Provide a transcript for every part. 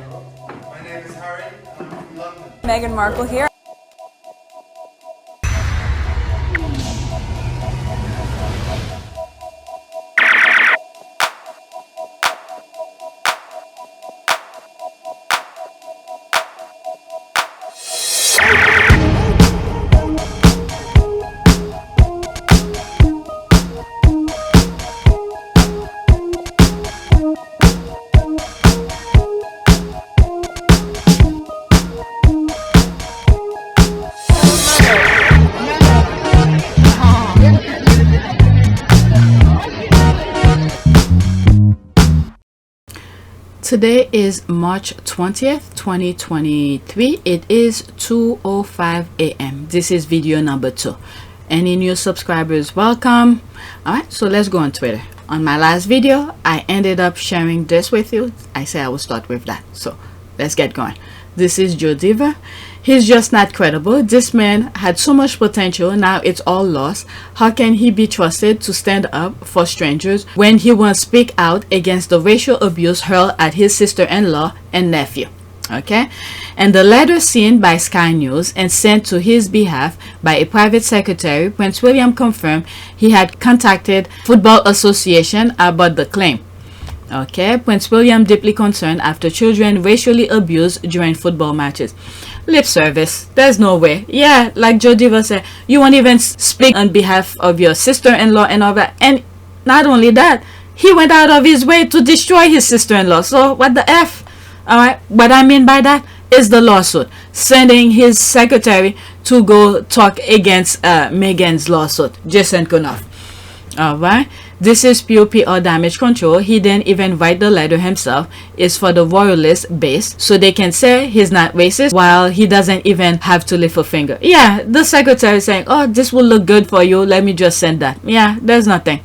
My name is Harry. I'm from London. Meghan Markle here. Today is March 20th, 2023. It is 2:05 a.m. This is video number 2. Any new subscribers, welcome. Alright, so let's go on Twitter. On my last video, I ended up sharing this with you. I said I will start with that. So let's get going. This is Joe Diva. He's just not credible. This man had so much potential, now it's all lost. How can he be trusted to stand up for strangers when he won't speak out against the racial abuse hurled at his sister-in-law and nephew? Okay, and the letter seen by Sky News and sent to his behalf by a private secretary, Prince William confirmed he had contacted Football Association about the claim. Okay, Prince William deeply concerned after children racially abused during football matches. Lip service, there's no way. Yeah, like Joe Diva said, you won't even speak on behalf of your sister-in-law and all that. And not only that, he went out of his way to destroy his sister-in-law. So what the F? Alright, what I mean by that is the lawsuit, sending his secretary to go talk against Meghan's lawsuit. Just ain't enough. Alright, this is pure PR damage control. He didn't even write the letter himself. It's for the royalist base, so they can say he's not racist while he doesn't even have to lift a finger. Yeah, the secretary saying, oh, this will look good for you, let me just send that. Yeah, there's nothing.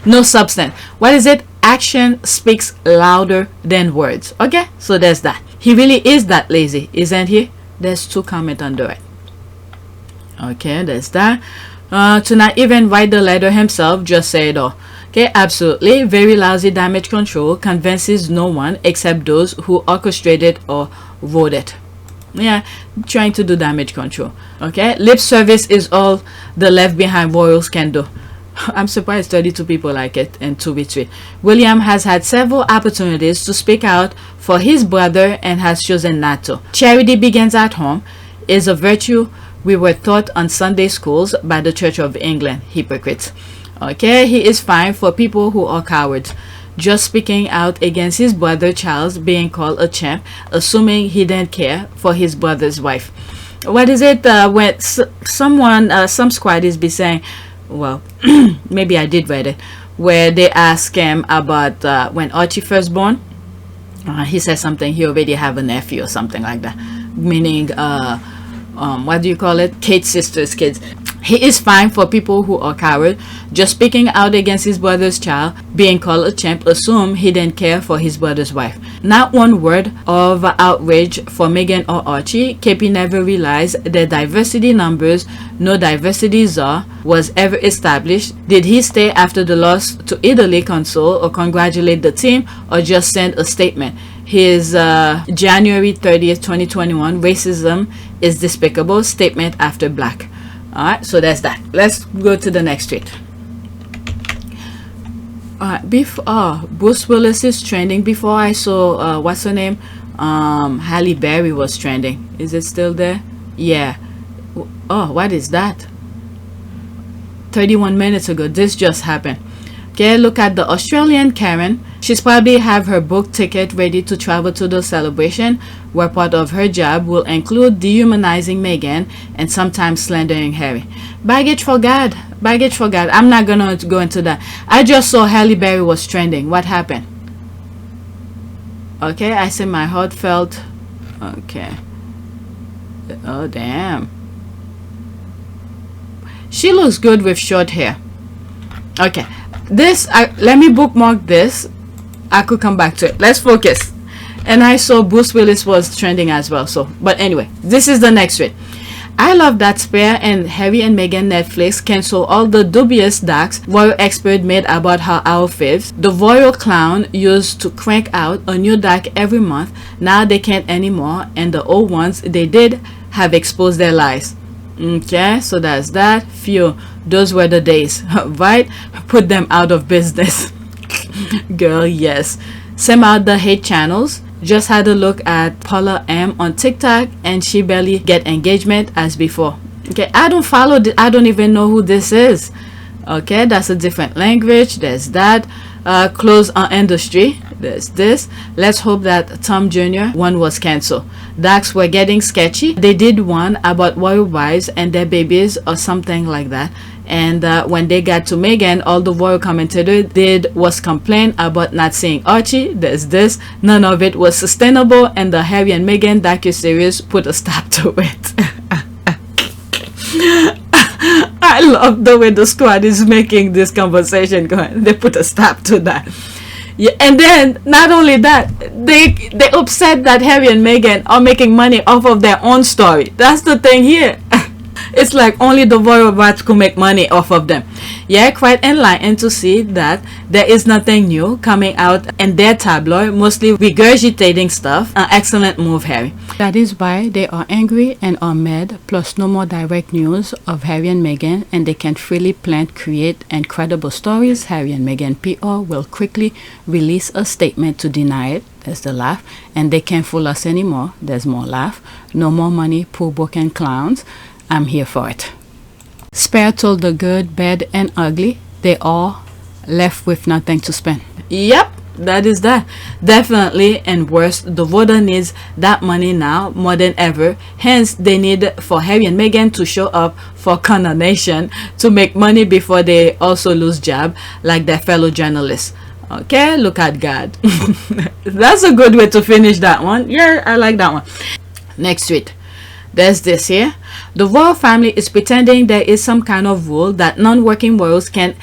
No substance. What is it? Action speaks louder than words. Okay, so there's that. He really is that lazy, isn't he? There's 2 comments under it. Okay, there's that. To not even write the letter himself, just say it all. Okay, absolutely. Very lousy damage control, convinces no one except those who orchestrated or wrote it. Yeah, trying to do damage control. Okay, lip service is all the left behind royals can do. I'm surprised 32 people like it and 2 retweet. William has had several opportunities to speak out for his brother and has chosen not to. Charity begins at home is a virtue we were taught on Sunday schools by the Church of England. Hypocrites. Okay, he is fine for people who are cowards. Just speaking out against his brother Charles being called a champ, assuming he didn't care for his brother's wife. What is it when someone, some squaddies be saying, well, maybe I did read it, where they ask him about when Archie first born. He says something, he already have a nephew or something like that, meaning what do you call it, Kate's sister's kids. He is fine for people who are coward. Just speaking out against his brother's child being called a champ, assume he didn't care for his brother's wife. Not one word of outrage for Meghan or Archie. KP never realized that diversity numbers, no diversity czar, was ever established. Did he stay after the loss to Italy, console or congratulate the team, or just send a statement? His January 30th 2021 racism is despicable statement after black. Alright, so that's that. Let's go to the next tweet. Alright, Bruce Willis is trending. Before I saw what's her name, Halle Berry was trending. Is it still there? Yeah. Oh, what is that? 31 minutes ago, this just happened. Okay, look at the Australian Karen. She's probably have her book ticket ready to travel to the celebration, where part of her job will include dehumanizing Meghan and sometimes slandering Harry. Baggage for God. Baggage for God. I'm not gonna go into that. I just saw Halle Berry was trending. What happened? Okay, I see my heartfelt. Okay. Oh, damn. She looks good with short hair. Okay. This, let me bookmark this. I could come back to it. Let's focus. And I saw Bruce Willis was trending as well. So, but anyway, this is the next tweet. I love that Spare and Harry and Meghan Netflix cancel all the dubious docs royal expert made about her outfits. The royal clown used to crank out a new doc every month. Now they can't anymore, and the old ones they did have exposed their lies. Okay, so that's that. Phew, those were the days, right? Put them out of business. Girl, yes. Same out the hate channels. Just had a look at Paula M on TikTok, and she barely get engagement as before. Okay, I don't follow I don't even know who this is. Okay, that's a different language. There's that. Close on industry. There's this. Let's hope that Tom Jr. one was cancelled. Docs were getting sketchy. They did one about royal wives and their babies or something like that. And when they got to Meghan, all the royal commentator did was complain about not seeing Archie. There's this. None of it was sustainable, and the Harry and Meghan docuseries put a stop to it. I love the way the squad is making this conversation going. They put a stop to that. Yeah, and then not only that, they upset that Harry and Meghan are making money off of their own story. That's the thing here. It's like only the royal rats could make money off of them. Yeah, quite enlightened to see that there is nothing new coming out in their tabloid, mostly regurgitating stuff. An excellent move, Harry. That is why they are angry and are mad, plus no more direct news of Harry and Meghan, and they can freely plant, create incredible stories. Harry and Meghan PR will quickly release a statement to deny it. There's the laugh. And they can't fool us anymore. There's more laugh. No more money, poor broken clowns. I'm here for it. Spare told the good, bad, and ugly. They all left with nothing to spend. Yep, that is that. Definitely, and worse, the voter needs that money now more than ever. Hence, they need for Harry and Meghan to show up for Coronation to make money before they also lose job like their fellow journalists. Okay, look at God. That's a good way to finish that one. Yeah, I like that one. Next tweet. There's this here. The royal family is pretending there is some kind of rule that non-working royals can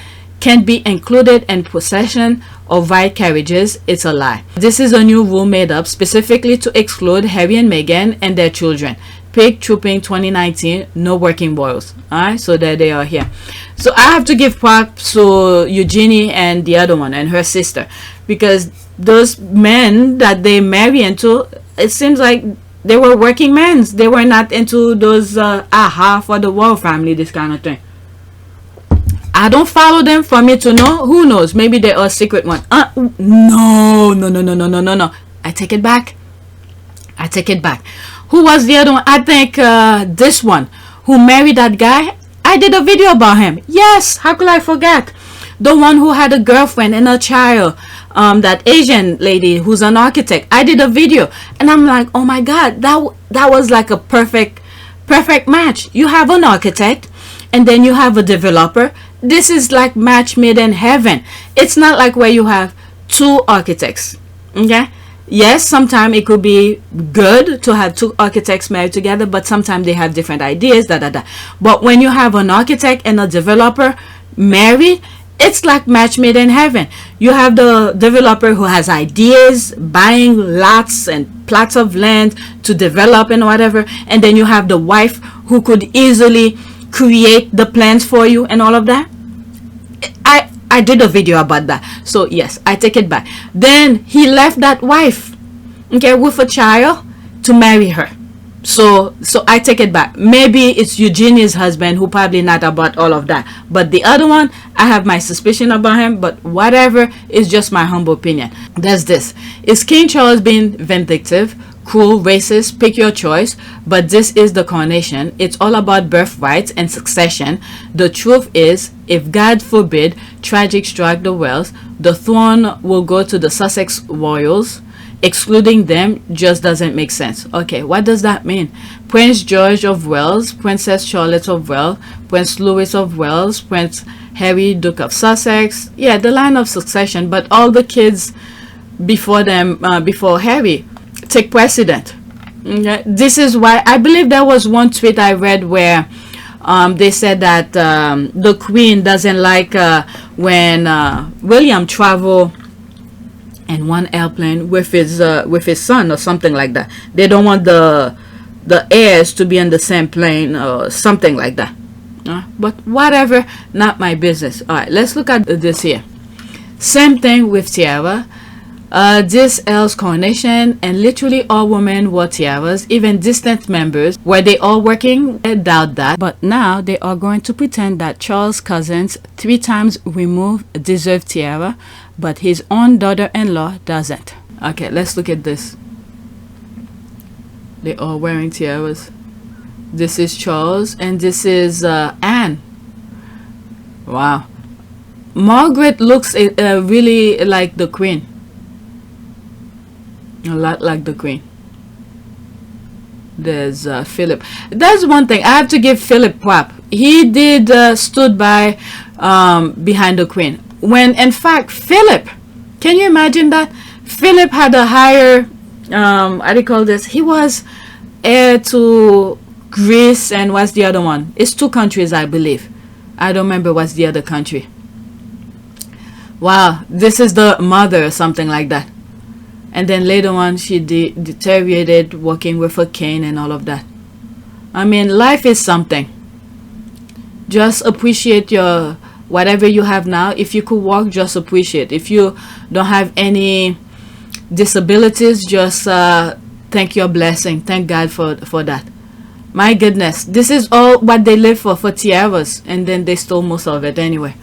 be included in possession of right carriages. It's a lie. This is a new rule made up specifically to exclude Harry and Meghan and their children. Pig Trooping 2019, no working royals. Alright, so there they are here. So I have to give props to Eugenie and the other one and her sister, because those men that they marry into, it seems like they were working men. They were not into those aha for the royal family, this kind of thing. I don't follow them for me to know. Who knows? Maybe they are a secret one. No. I take it back. I take it back. Who was the other one? I think this one who married that guy. I did a video about him. Yes, how could I forget? The one who had a girlfriend and a child. That Asian lady who's an architect. I did a video and I'm like, oh my god, that was like a perfect match. You have an architect and then you have a developer. This is like match made in heaven. It's not like where you have two architects. Okay, yes, sometimes it could be good to have two architects married together, but sometimes they have different ideas, but when you have an architect and a developer married, it's like match made in heaven. You have the developer who has ideas, buying lots and plots of land to develop and whatever, and then you have the wife who could easily create the plans for you and all of that. I did a video about that, so yes, I take it back. Then he left that wife, okay, with a child to marry her. So I take it back. Maybe it's Eugenie's husband who probably not about all of that, but the other one, I have my suspicion about him, but whatever, is just my humble opinion. There's this. Is King Charles being vindictive, cruel, racist? Pick your choice, but this is the coronation. It's all about birthrights and succession. The truth is, if God forbid tragic strike the Wales, the throne will go to the Sussex royals. Excluding them just doesn't make sense. Okay, what does that mean? Prince George of Wales, Princess Charlotte of Wales, Prince Louis of Wales, Prince Harry, Duke of Sussex. Yeah, the line of succession, but all the kids before them, before Harry, take precedent. Okay? This is why I believe there was one tweet I read where they said that the Queen doesn't like when William travel in one airplane with his son or something like that. They don't want the the heirs to be on the same plane or something like that. But whatever, not my business. All right, let's look at this here. Same thing with tiara. This L's Coronation, and literally all women wore tiaras, even distant members. Were they all working? I doubt that. But now they are going to pretend that Charles' cousins 3 times removed deserved tiara, but his own daughter-in-law doesn't. Okay, let's look at this. They are wearing tiaras. This is Charles, and this is Anne. Wow. Margaret looks really like the Queen. A lot like the Queen. There's Philip. That's one thing I have to give Philip prop. He did stood by behind the Queen, when in fact Philip, can you imagine that Philip had a higher how do you call this, he was heir to Greece, and what's the other one? It's 2 countries, I believe. I don't remember what's the other country. Wow, this is the mother or something like that. And then later on, she deteriorated, working with a cane and all of that. I mean, life is something. Just appreciate your whatever you have now. If you could walk, just appreciate. If you don't have any disabilities, just thank your blessing. Thank God for that. My goodness, this is all what they live for tiaras, and then they stole most of it anyway.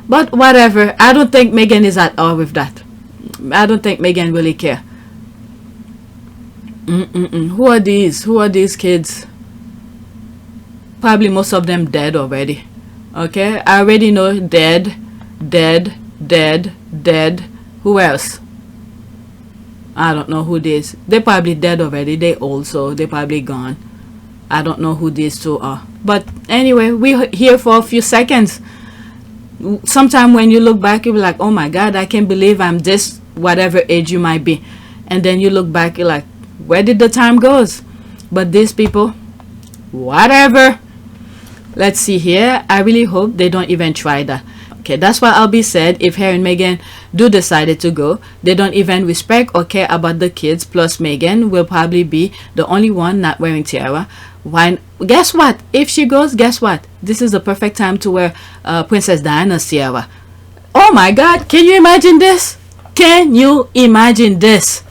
But whatever, I don't think Meghan is at all with that. I don't think Meghan really care. Who are these? Who are these kids? Probably most of them dead already. Okay, I already know dead. Who else? I don't know who this. They're probably dead already. They old, so they're probably gone. I don't know who these 2 are. But anyway, we're here for a few seconds. Sometime when you look back, you'll be like, oh my God, I can't believe I'm this, whatever age you might be. And then you look back, you're like, where did the time goes? But these people, whatever. Let's see here. I really hope they don't even try that. Okay, that's what I'll be said. If Harry and Meghan do decide to go, they don't even respect or care about the kids. Plus Meghan will probably be the only one not wearing tiara. Why? Guess what? If she goes, guess what? This is the perfect time to wear Princess Diana's tiara. Oh my God, can you imagine this? Can you imagine this?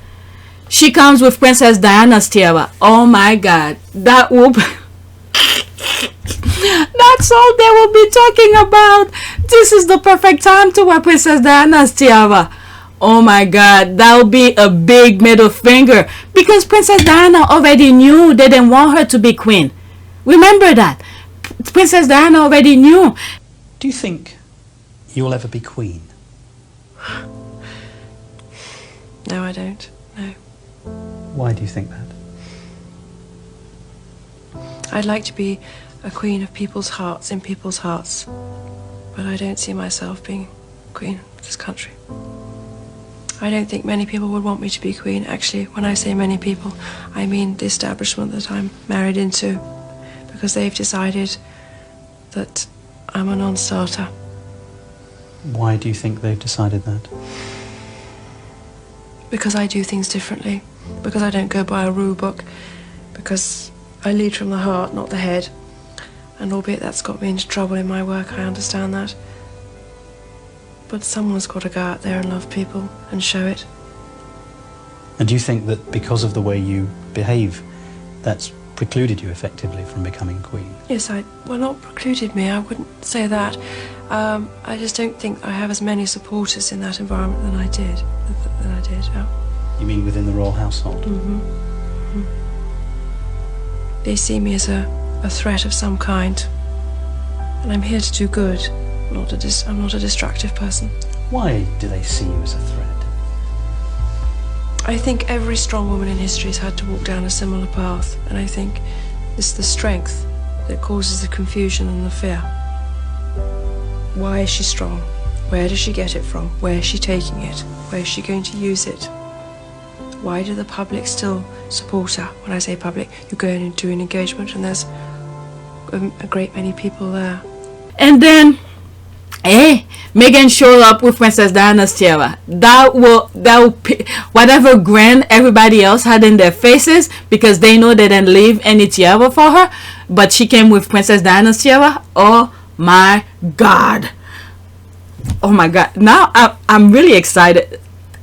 She comes with Princess Diana's tiara. Oh my God, that whoop. That's all they will be talking about. This is the perfect time to wear Princess Diana's tiara. Oh my God, that will be a big middle finger, because Princess Diana already knew they didn't want her to be queen. Remember that. Princess Diana already knew. Do you think you'll ever be queen? No, I don't. No. Why do you think that? I'd like to be a queen of people's hearts, in people's hearts. But I don't see myself being queen of this country. I don't think many people would want me to be queen. Actually, when I say many people, I mean the establishment that I'm married into, because they've decided that I'm a non-starter. Why do you think they've decided that? Because I do things differently, because I don't go by a rule book, because I lead from the heart, not the head. And albeit that's got me into trouble in my work, I understand that. But someone's got to go out there and love people and show it. And do you think that because of the way you behave, that's precluded you effectively from becoming queen? Yes, well, not precluded me, I wouldn't say that. I just don't think I have as many supporters in that environment than I did. Yeah. You mean within the royal household? They see me as a threat of some kind. And I'm here to do good. I'm not a destructive person. Why do they see you as a threat? I think every strong woman in history has had to walk down a similar path, and I think it's the strength that causes the confusion and the fear. Why is she strong? Where does she get it from? Where is she taking it? Where is she going to use it? Why do the public still support her? When I say public, you go in and do an engagement and there's a great many people there. And then Hey, Meghan showed up with Princess Diana's tiara. That will whatever grin everybody else had in their faces because they know they didn't leave any tiara for her, but she came with Princess Diana's tiara. Oh my God! Oh my God! Now I'm really excited.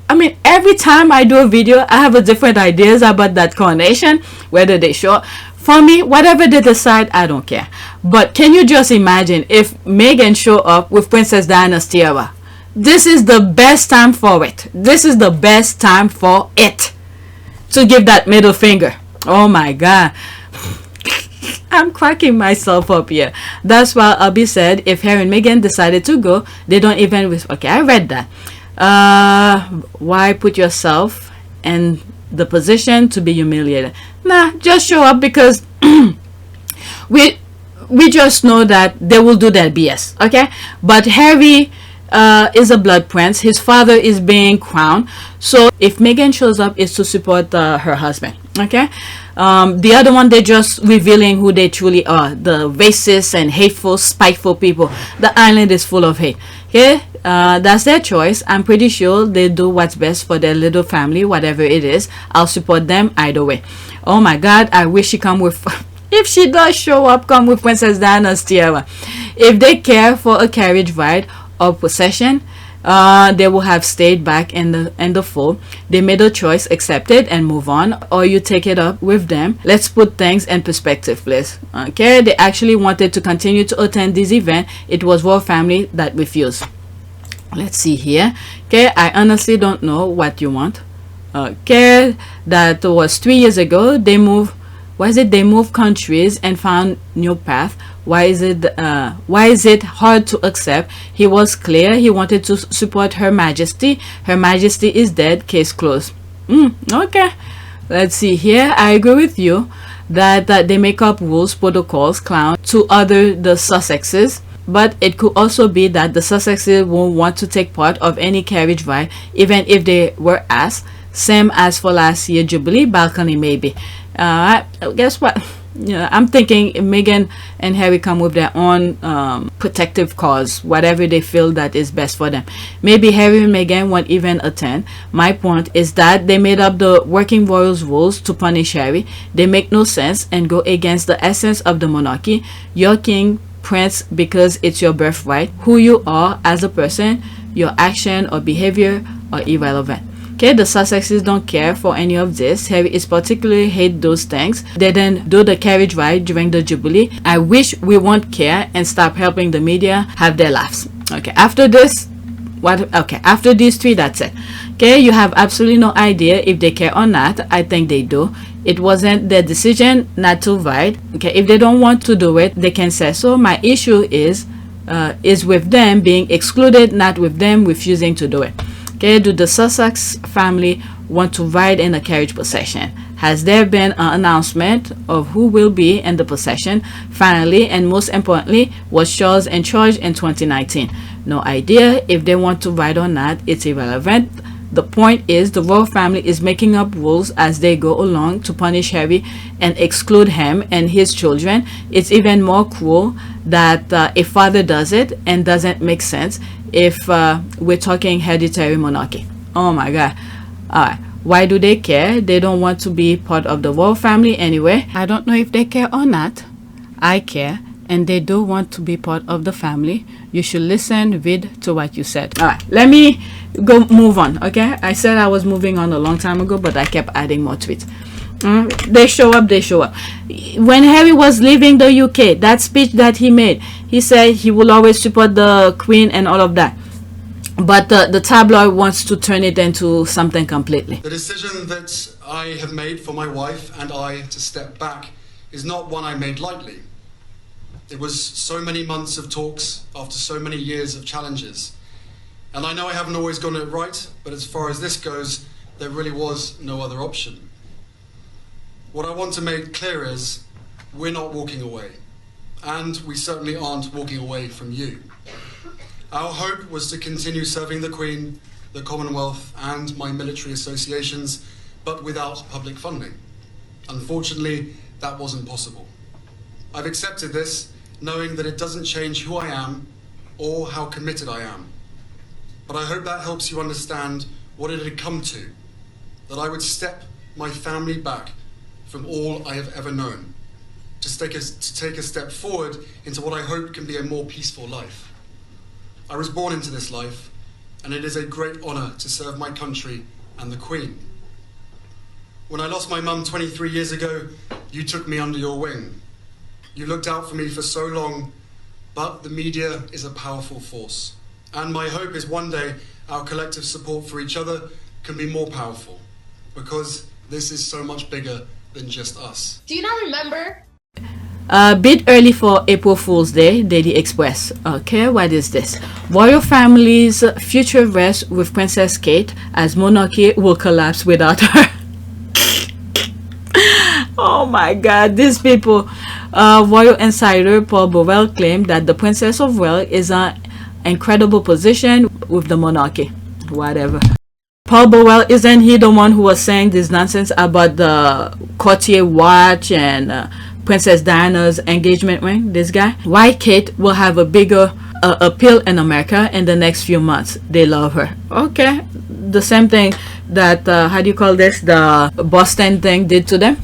I mean, every time I do a video, I have a different ideas about that coronation, whether they show. For me, whatever they decide, I don't care. But can you just imagine if Meghan show up with Princess Diana's tiara? This is the best time for it. This is the best time for it. To give that middle finger. Oh my God. I'm cracking myself up here. That's why Abby said if Harry and Meghan decided to go, they don't even... Okay, I read that. Why put yourself in the position to be humiliated? Nah, just show up because we just know that they will do that BS. Okay, but Harry is a blood prince. His father is being crowned. So if Meghan shows up, it's to support her husband. Okay, the other one, they're just revealing who they truly are, the racist and hateful, spiteful people. The island is full of hate. Okay, that's their choice. I'm pretty sure they do what's best for their little family, whatever it is. I'll support them either way. Oh my God, I wish she come with if she does show up, come with Princess Diana's tiara. If they care for a carriage ride or procession, they will have stayed back in the fold. They made a choice, accept it and move on, or you take it up with them. Let's put things in perspective, please. Okay, they actually wanted to continue to attend this event. It was royal family that refused. Let's see here. Okay, I honestly don't know what you want. Okay, that was 3 years ago. They moved. Why is it they moved countries and found new path? Why is it hard to accept? He was clear. He wanted to support Her Majesty. Her Majesty is dead. Case closed. Okay, let's see here. I agree with you that they make up rules, protocols, clown to the Sussexes. But it could also be that the Sussexes won't want to take part of any carriage ride, even if they were asked. Same as for last year Jubilee balcony, maybe. Guess what? Yeah, I'm thinking Meghan and Harry come with their own protective cause, whatever they feel that is best for them. Maybe Harry and Meghan won't even attend. My point is that they made up the working royals rules to punish Harry. They make no sense and go against the essence of the monarchy. You're king, prince, because it's your birthright. Who you are as a person, your action or behavior are irrelevant. Okay, the Sussexes don't care for any of this. Harry is particularly hate those things. They didn't do the carriage ride during the Jubilee. I wish we won't care and stop helping the media have their laughs. Okay, after this, what? Okay, after these three, that's it. Okay, you have absolutely no idea if they care or not. I think they do. It wasn't their decision not to ride. Okay, if they don't want to do it, they can say so. My issue is with them being excluded, not with them refusing to do it. Okay, do the Sussex family want to ride in a carriage procession? Has there been an announcement of who will be in the procession? Finally, and most importantly, was Charles in charge in 2019? No idea. If they want to ride or not, it's irrelevant. The point is the royal family is making up rules as they go along to punish Harry and exclude him and his children. It's even more cruel that a father does it and doesn't make sense if we're talking hereditary monarchy. Oh my God. Alright, why do they care? They don't want to be part of the royal family anyway. I don't know if they care or not. I care, and they do want to be part of the family. You should listen, read to what you said. Alright, let me go move on. Okay, I said I was moving on a long time ago, but I kept adding more tweets. They show up. When Harry was leaving the UK, that speech that he made, he said he will always support the Queen and all of that, but the tabloid wants to turn it into something completely. The decision that I have made for my wife and I to step back is not one I made lightly. It was so many months of talks after so many years of challenges, and I know I haven't always gotten it right, but as far as this goes, there really was no other option. What I want to make clear is we're not walking away, and we certainly aren't walking away from you. Our hope was to continue serving the Queen, the Commonwealth and my military associations, but without public funding. Unfortunately, that wasn't possible. I've accepted this, knowing that it doesn't change who I am or how committed I am. But I hope that helps you understand what it had come to, that I would step my family back from all I have ever known, to take a step forward into what I hope can be a more peaceful life. I was born into this life, and it is a great honour to serve my country and the Queen. When I lost my mum 23 years ago, you took me under your wing. You looked out for me for so long, but the media is a powerful force. And my hope is one day our collective support for each other can be more powerful, because this is so much bigger than just us. Do you not remember? A bit early for April Fool's Day, Daily Express. Okay, what is this? Royal family's future rests with Princess Kate as monarchy will collapse without her. Oh my god, these people. Royal insider Paul Burwell claimed that the Princess of Wales is an incredible position with the monarchy. Whatever. Paul Burwell, isn't he the one who was saying this nonsense about the Cartier watch and Princess Diana's engagement ring? This guy? Why Kate will have a bigger appeal in America in the next few months. They love her. Okay, the same thing that how do you call this, the Boston thing did to them.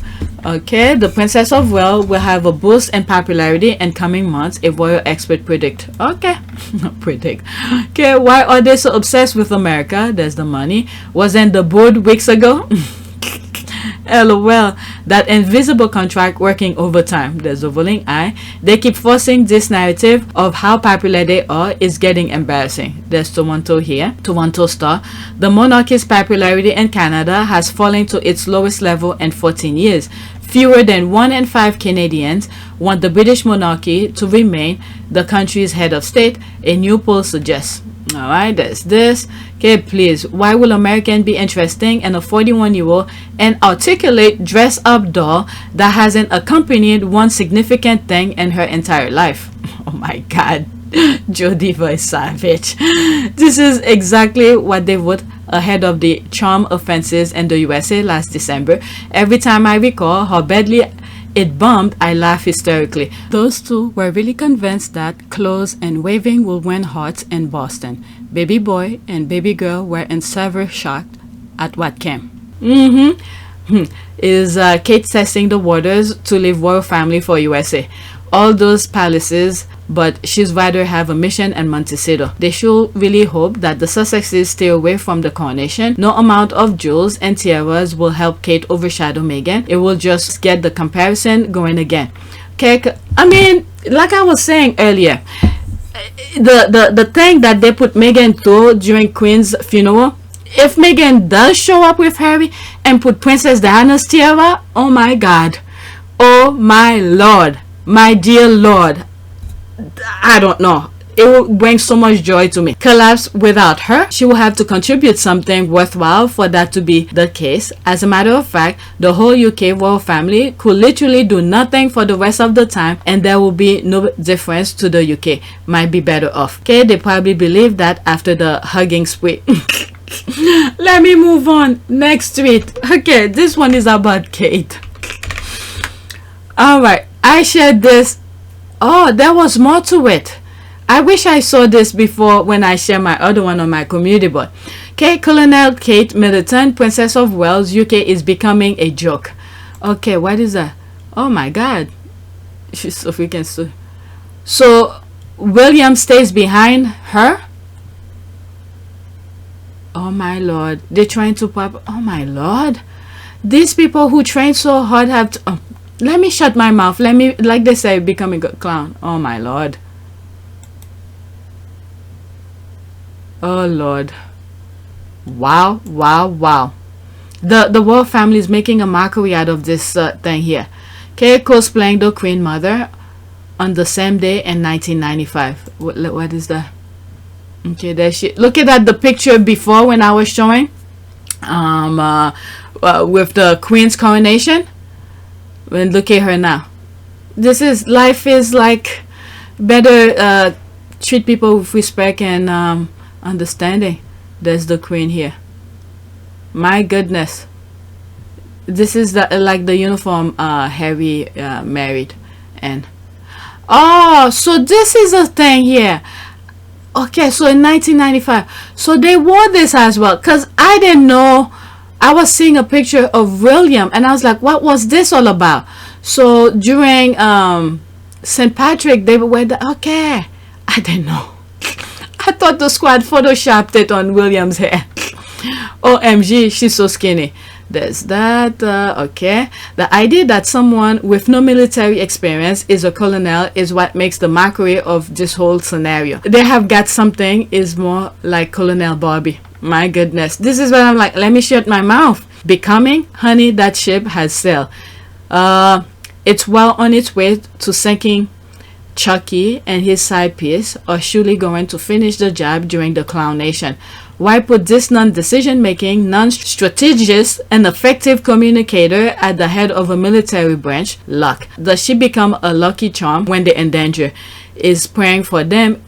Okay, the Princess of Wales will have a boost in popularity in coming months, a royal expert predict. Okay, predict. Okay, why are they so obsessed with America? There's the money. Wasn't the board weeks ago? LOL, that invisible contract working overtime. There's a rolling eye. They keep forcing this narrative of how popular they are is getting embarrassing. There's Toronto here. Toronto Star. The monarchy's popularity in Canada has fallen to its lowest level in 14 years. Fewer than 1 in 5 Canadians want the British monarchy to remain the country's head of state, a new poll suggests. Alright, there's this. Okay, please, why will American be interesting in a 41-year-old and articulate dress-up doll that hasn't accompanied one significant thing in her entire life? Oh my god, Joe Diva is savage. This is exactly what they would ahead of the charm offenses in the USA last December. Every time I recall how badly it bombed, I laugh hysterically. Those two were really convinced that clothes and waving will win hearts in Boston. Baby boy and baby girl were in severe shock at what came. Is Kate testing the waters to leave royal family for USA? All those palaces, but she's rather have a mission in Montecito. They should really hope that the Sussexes stay away from the coronation. No amount of jewels and tiaras will help Kate overshadow Meghan. It will just get the comparison going again. Okay, I mean, like I was saying earlier, the thing that they put Meghan through during Queen's funeral, if Meghan does show up with Harry and put Princess Diana's tiara, oh my god, oh my lord, my dear lord, I don't know, it will bring so much joy to me. Collapse without her, she will have to contribute something worthwhile for that to be the case. As a matter of fact, the whole UK royal family could literally do nothing for the rest of the time and there will be no difference to the UK. Might be better off. Okay, they probably believe that after the hugging spree. Let me move on. Next tweet. Okay, this one is about Kate. Alright, I shared this. Oh, there was more to it. I wish I saw this before when I share my other one on my community board. Okay, Colonel Kate Middleton, Princess of Wales, UK is becoming a joke. Okay, what is that? Oh my god. She's so freaking so William stays behind her? Oh my lord. They're trying to pop. Oh my lord. These people who train so hard have to... Oh. Let me shut my mouth. Let me, like they say, become a good clown. Oh my lord. Oh lord. Wow, wow, wow. The royal family is making a mockery out of this thing here. Okay, cosplaying the Queen Mother on the same day in 1995. What is that? Okay, there she. Look at that, the picture before when I was showing with the Queen's coronation. And look at her now. This is, life is like, better treat people with respect and understanding. There's the Queen here. My goodness. This is the like the uniform Harry married. And oh, so this is a thing here. Okay, so in 1995, so they wore this as well, because I didn't know. I was seeing a picture of William and I was like, what was this all about? So during St. Patrick, they would wear the, okay, I didn't know. I thought the squad photoshopped it on William's hair. OMG, she's so skinny. There's that. Okay, the idea that someone with no military experience is a colonel is what makes the mockery of this whole scenario. They have got something is more like Colonel Barbie. My goodness, this is what I'm like, let me shut my mouth. Becoming, honey, that ship has sailed. It's well on its way to sinking. Chucky and his side piece are surely going to finish the job during the Coronation. Why put this non-decision making, non-strategist and effective communicator at the head of a military branch? Luck. Does she become a lucky charm when they're in danger? Is praying for them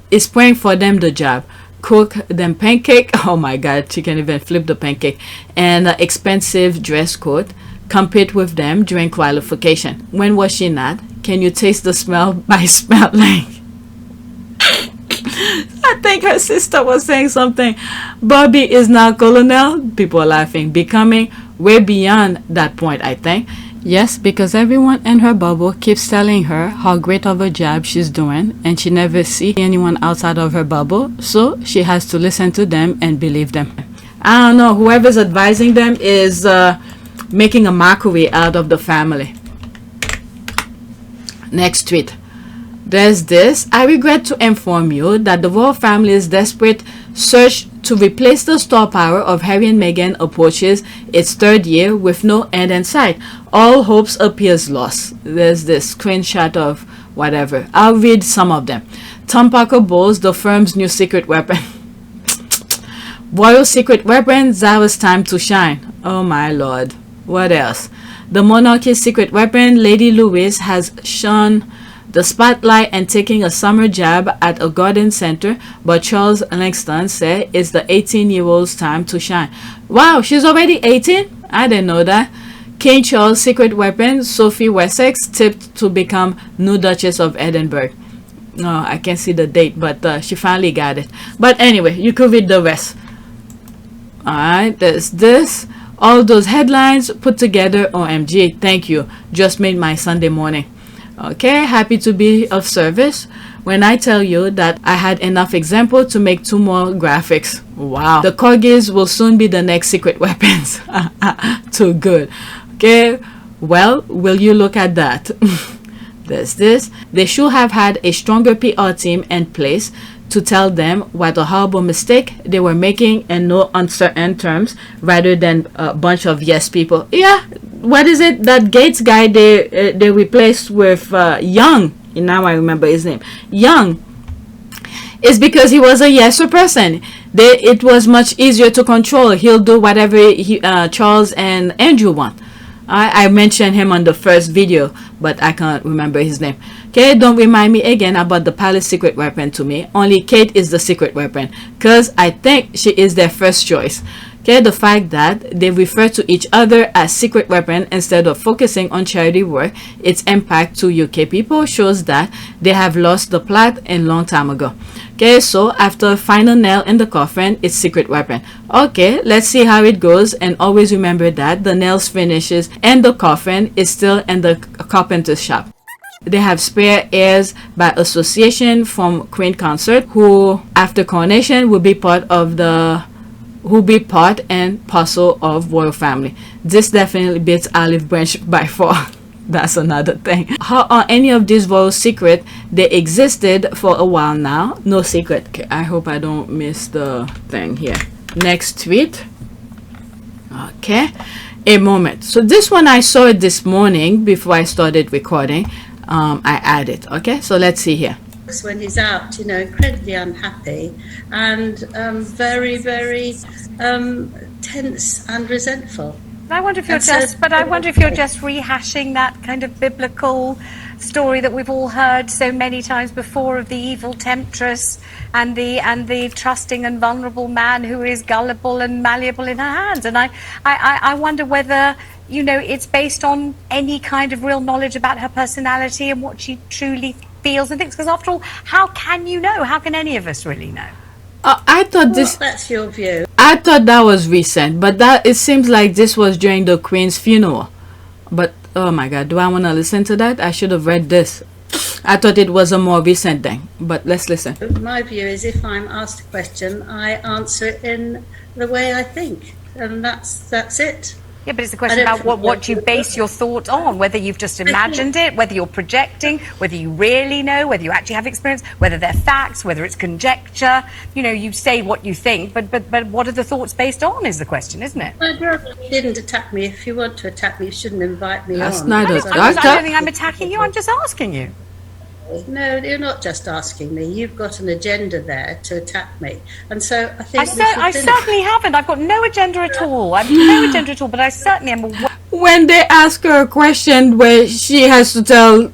the job. Cook them pancake. Oh my god, she can even flip the pancake. And expensive dress coat. Compete with them during qualification. When was she not? Can you taste the smell by smelling? I think her sister was saying something. Bobby is now colonel. People are laughing. Becoming way beyond that point, I think. Yes, because everyone in her bubble keeps telling her how great of a job she's doing, and she never sees anyone outside of her bubble, so she has to listen to them and believe them. I don't know, whoever's advising them is making a mockery out of the family. Next tweet. There's this. I regret to inform you that the royal family's desperate search to replace the star power of Harry and Meghan approaches its third year with no end in sight. All hopes appears lost. There's this screenshot of whatever. I'll read some of them. Tom Parker Bowles, the firm's new secret weapon. Royal secret weapon, Zara's time to shine. Oh my lord. What else? The monarchy's secret weapon, Lady Louise, has shone the spotlight and taking a summer job at a garden center, but Charles Langston said it's the 18-year-old's time to shine. Wow, she's already 18? I didn't know that. King Charles' secret weapon, Sophie Wessex, tipped to become new Duchess of Edinburgh. No, I can't see the date, but she finally got it. But anyway, you could read the rest. Alright, there's this. All those headlines put together, OMG, thank you. Just made my Sunday morning. Okay, happy to be of service. When I tell you that I had enough example to make 2 more graphics. Wow. The corgis will soon be the next secret weapons. Too good. Okay, well, will you look at that? There's this. They should have had a stronger PR team in place to tell them what a horrible mistake they were making in no uncertain terms, rather than a bunch of yes people. Yeah, what is it, that Gates guy they replaced with Young? Now I remember his name. Young. It's because he was a yeser person. It was much easier to control. He'll do whatever Charles and Andrew want. I mentioned him on the first video, but I can't remember his name. Okay, don't remind me again about the palace secret weapon to me. Only Kate is the secret weapon, because I think she is their first choice. Okay, the fact that they refer to each other as secret weapon instead of focusing on charity work, its impact to UK people shows that they have lost the plot a long time ago. Okay, so after final nail in the coffin, it's secret weapon. Okay, let's see how it goes, and always remember that the nails finishes and the coffin is still in the carpenter's shop. They have spare heirs by association from Queen Consort, who after coronation will be part and parcel of royal family. This definitely beats Olive Branch by far. That's another thing. How are any of these royal secret? They existed for a while now. No secret. Okay, I hope I don't miss the thing here. Next tweet. Okay, a moment. So this one I saw it this morning before I started recording. I added. Okay, so let's see here. When he's out, incredibly unhappy and very, very tense and resentful. I wonder if you're just rehashing that kind of biblical story that we've all heard so many times before of the evil temptress and the trusting and vulnerable man who is gullible and malleable in her hands. And I wonder whether it's based on any kind of real knowledge about her personality and what she truly feels and thinks? Because after all, how can you know? How can any of us really know? I thought this. That's your view. I thought that was recent, but that it seems like this was during the Queen's funeral. But oh my God, do I want to listen to that? I should have read this. I thought it was a more recent thing, but let's listen. My view is, if I'm asked a question, I answer it in the way I think, and that's it. Yeah, but it's a question about what you base your thought on, whether you've just imagined it, whether you're projecting, whether you really know, whether you actually have experience, whether they're facts, whether it's conjecture. You know, you say what you think, but what are the thoughts based on is the question, isn't it? My brother didn't attack me. If you want to attack me, you shouldn't invite me That's on. not a I don't think I'm attacking you, I'm just asking you. No, you're not just asking me. You've got an agenda there to attack me. And so I think I certainly haven't. I've got no agenda at all. I've no agenda at all, but I certainly am aware. When they ask her a question where she has to tell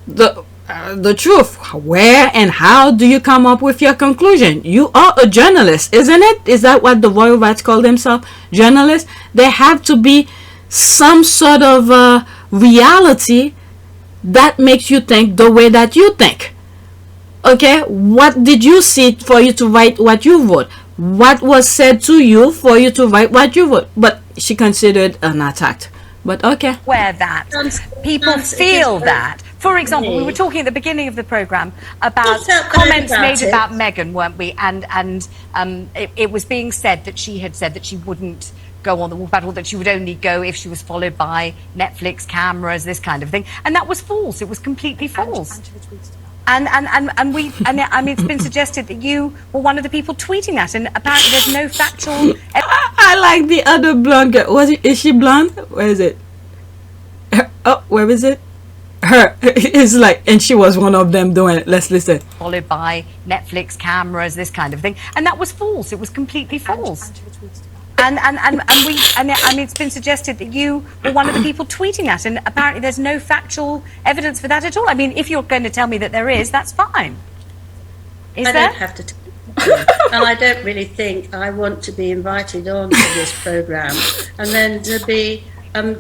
the truth, where and how do you come up with your conclusion? You are a journalist, isn't it? Is that what the Royal Rats call themselves? Journalists? There have to be some sort of reality that makes you think the way that you think. Okay, what did you see for you to write what you wrote? What was said to you for you to write what you wrote? But she considered an attack. But okay. Where that people feel that. For example, we were talking at the beginning of the program about comments made about Meghan, weren't we? And it was being said that she had said that she wouldn't go on the walk battle, that she would only go if she was followed by Netflix cameras, this kind of thing. And that was false. It was completely false. And it's been suggested that you were one of the people tweeting that, and apparently there's no factual. I like the other blonde girl. Is she blonde? Where is it? Oh, where is it? Her. It's like, and she was one of them doing it. Let's listen. Followed by Netflix cameras, this kind of thing, and that was false. It was completely false. And it's been suggested that you were one of the people tweeting that, and apparently there's no factual evidence for that at all. I mean, if you're going to tell me that there is, that's fine. Is there? I don't have to tell you. And I don't really think I want to be invited on to this programme and then to be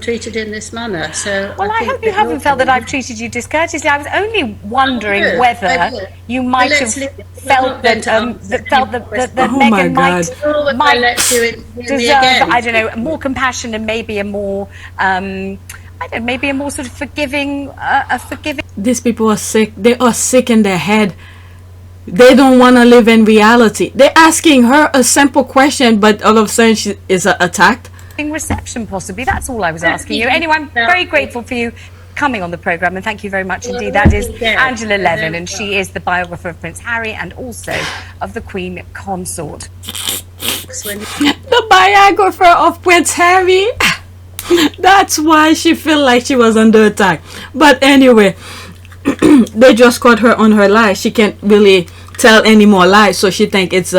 treated in this manner. So well, I hope you haven't felt that I've treated you discourteously. I was only wondering whether you might have felt that Meghan might deserve, I don't know, more compassion and maybe a more, I don't know, maybe a more sort of forgiving. These people are sick. They are sick in their head. They don't want to live in reality. They're asking her a simple question, but all of a sudden she is attacked. Reception, possibly. That's all I was asking you. Anyway, I'm very grateful for you coming on the programme, and thank you very much indeed. That is Angela Levin, and she is the biographer of Prince Harry and also of the Queen Consort. The biographer of Prince Harry. That's why she felt like she was under attack. But anyway, they just caught her on her lie. She can't really tell any more lies, so she think it's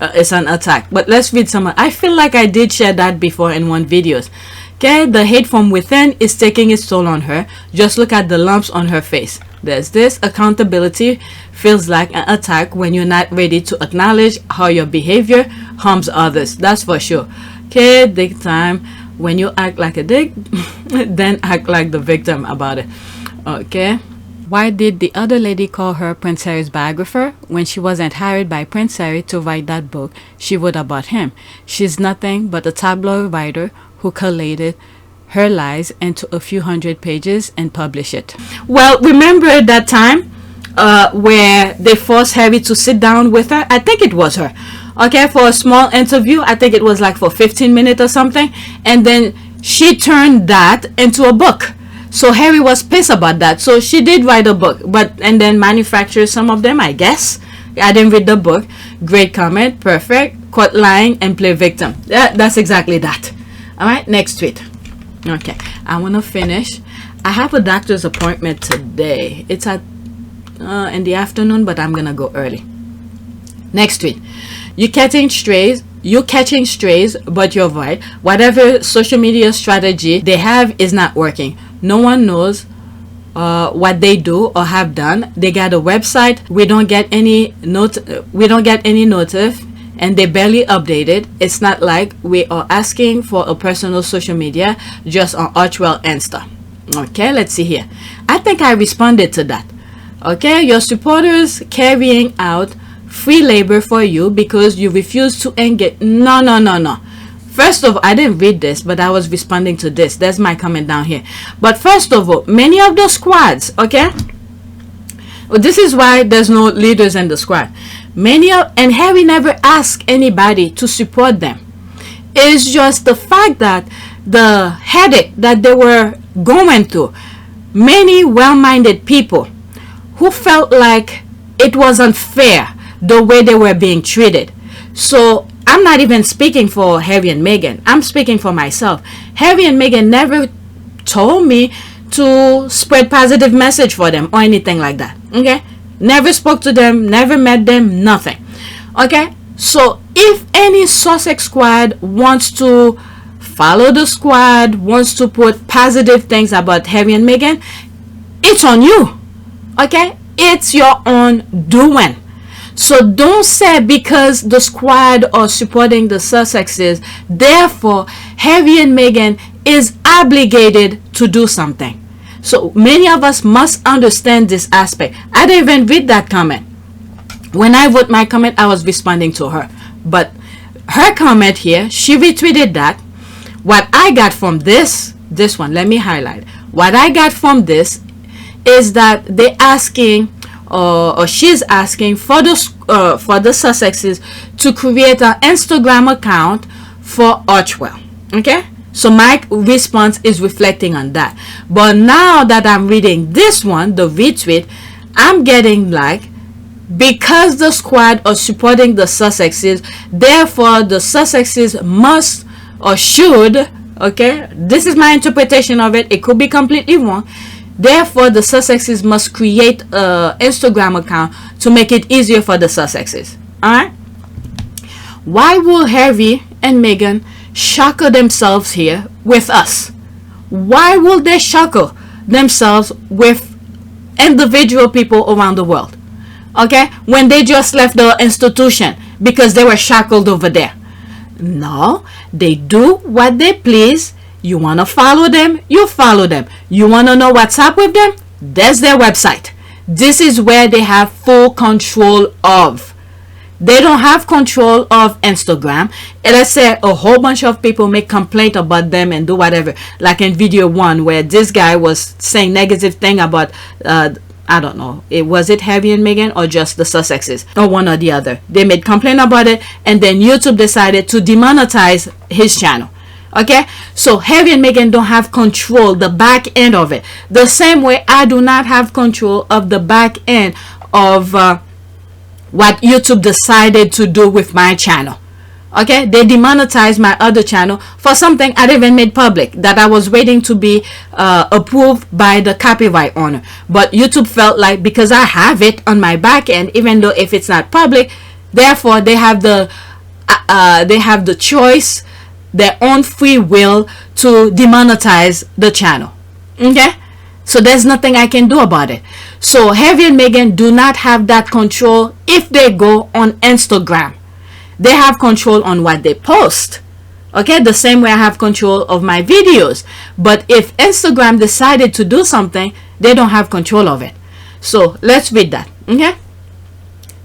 it's an attack. But let's read some. I feel like I did share that before in one videos. Okay, the hate from within is taking its toll on her. Just look at the lumps on her face. There's this. Accountability feels like an attack when you're not ready to acknowledge how your behavior harms others. That's for sure. Okay, dick time. When you act like a dick, then act like the victim about it. Okay. Why did the other lady call her Prince Harry's biographer when she wasn't hired by Prince Harry to write that book she wrote about him? She's nothing but a tabloid writer who collated her lies into a few hundred pages and published it. Well, remember that time where they forced Harry to sit down with her? I think it was her. Okay, for a small interview. I think it was like for 15 minutes or something. And then she turned that into a book. So Harry was pissed about that. So she did write a book, and then manufacture some of them, I guess. I didn't read the book. Great comment. Perfect. Caught lying and play victim. That's exactly that. All right, next tweet. Okay, I want to finish. I have a doctor's appointment today. It's at in the afternoon, but I'm going to go early. Next tweet. You're catching strays, but you're right. Whatever social media strategy they have is not working. No one knows what they do or have done. They got a website. We don't get any notif, and they barely update it. It's not like we are asking for a personal social media just on Archwell Insta. Okay, let's see here. I think I responded to that. Okay, your supporters carrying out free labor for you because you refuse to engage. No. First of all, I didn't read this, but I was responding to this. That's my comment down here. But first of all, many of the squads, okay, well, this is why there's no leaders in the squad. And Harry never asked anybody to support them. It's just the fact that the headache that they were going through, many well-minded people who felt like it was unfair the way they were being treated. So I'm not even speaking for Harry and Meghan. I'm speaking for myself. Harry and Meghan never told me to spread positive message for them or anything like that. Okay? Never spoke to them, never met them, nothing. Okay? So if any Sussex squad wants to follow the squad, wants to put positive things about Harry and Meghan, it's on you. Okay? It's your own doing. So don't say because the squad are supporting the Sussexes, therefore Harry and Meghan is obligated to do something. So many of us must understand this aspect. I didn't even read that comment. When I wrote my comment, I was responding to her. But her comment here, she retweeted that. What I got from this one, let me highlight. What I got from this is that they're asking, or she's asking for the Sussexes to create an Instagram account for Archwell. Okay, so my response is reflecting on that. But now that I'm reading this one, the retweet, I'm getting like, because the squad are supporting the Sussexes, therefore the Sussexes must or should, okay, this is my interpretation of it, it could be completely wrong. Therefore, the Sussexes must create an Instagram account to make it easier for the Sussexes. Alright? Why will Harry and Meghan shackle themselves here with us? Why will they shackle themselves with individual people around the world? Okay? When they just left the institution because they were shackled over there. No, they do what they please. You want to follow them, you follow them. You want to know what's up with them? That's their website. This is where they have full control of. They don't have control of Instagram. And let's say a whole bunch of people make complaint about them and do whatever. Like in video 1 where this guy was saying negative thing about, I don't know, was it Harry and Meghan or just the Sussexes? Or one or the other. They made complaint about it and then YouTube decided to demonetize his channel. Okay, so Harry and Meghan don't have control the back end of it. The same way I do not have control of the back end of what YouTube decided to do with my channel. Okay, they demonetized my other channel for something I didn't even made public, that I was waiting to be approved by the copyright owner. But YouTube felt like because I have it on my back end, even though if it's not public, therefore they have the choice, their own free will to demonetize the channel. Okay, so there's nothing I can do about it. So Harry and Meghan do not have that control. If they go on Instagram, they have control on what they post. Okay, the same way I have control of my videos. But if Instagram decided to do something, they don't have control of it. So let's read that. Okay,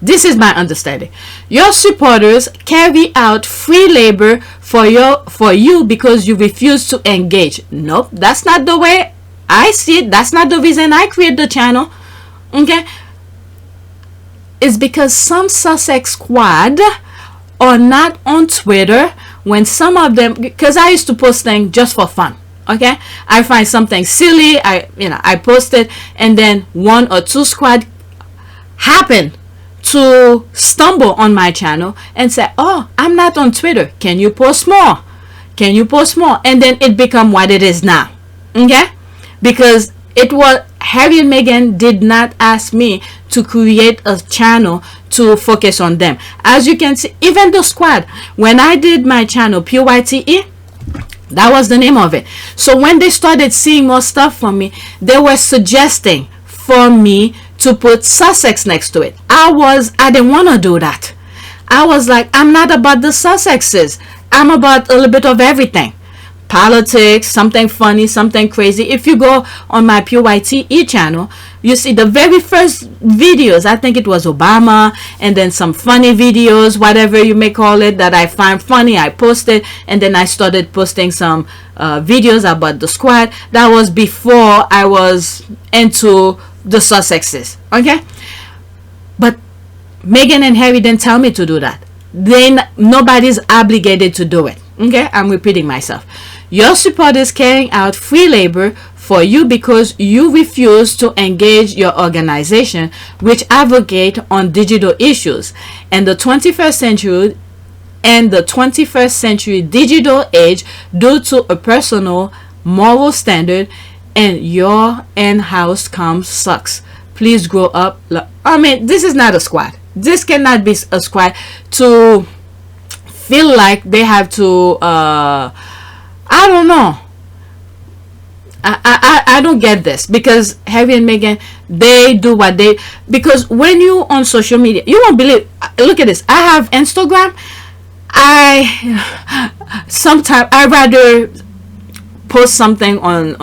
this is my understanding. Your supporters carry out free labor for you because you refuse to engage. Nope, that's not the way I see it. That's not the reason I create the channel. Okay, it's because some Sussex squad are not on Twitter. When some of them, because I used to post things just for fun. Okay, I find something silly, I post it, and then 1 or 2 squad happen to stumble on my channel and say, oh, I'm not on Twitter, can you post more, can you post more? And then it become what it is now. Okay, because it was Harry and Meghan did not ask me to create a channel to focus on them. As you can see, even the squad, when I did my channel PYTE, that was the name of it. So when they started seeing more stuff from me, they were suggesting for me to put Sussex next to it. I didn't want to do that. I was like, I'm not about the Sussexes, I'm about a little bit of everything. politics, something funny, something crazy. If you go on my PYTE channel, you see the very first videos, I think it was Obama, and then some funny videos, whatever you may call it, that I find funny, I posted, and then I started posting some videos about the squad. That was before I was into the Sussexes, okay? But Meghan and Harry didn't tell me to do that. Nobody's obligated to do it, okay? I'm repeating myself. Your supporters carrying out free labor for you because you refuse to engage your organization, which advocate on digital issues and the 21st century digital age due to a personal moral standard, and your in-house comm sucks. Please grow up. I mean, this is not a squad. This cannot be a squad to feel like they have to I don't know. I don't get this, because Harry and Meghan, they do what they, because when you on social media, you won't believe, look at this, I have Instagram. Sometimes I rather post something on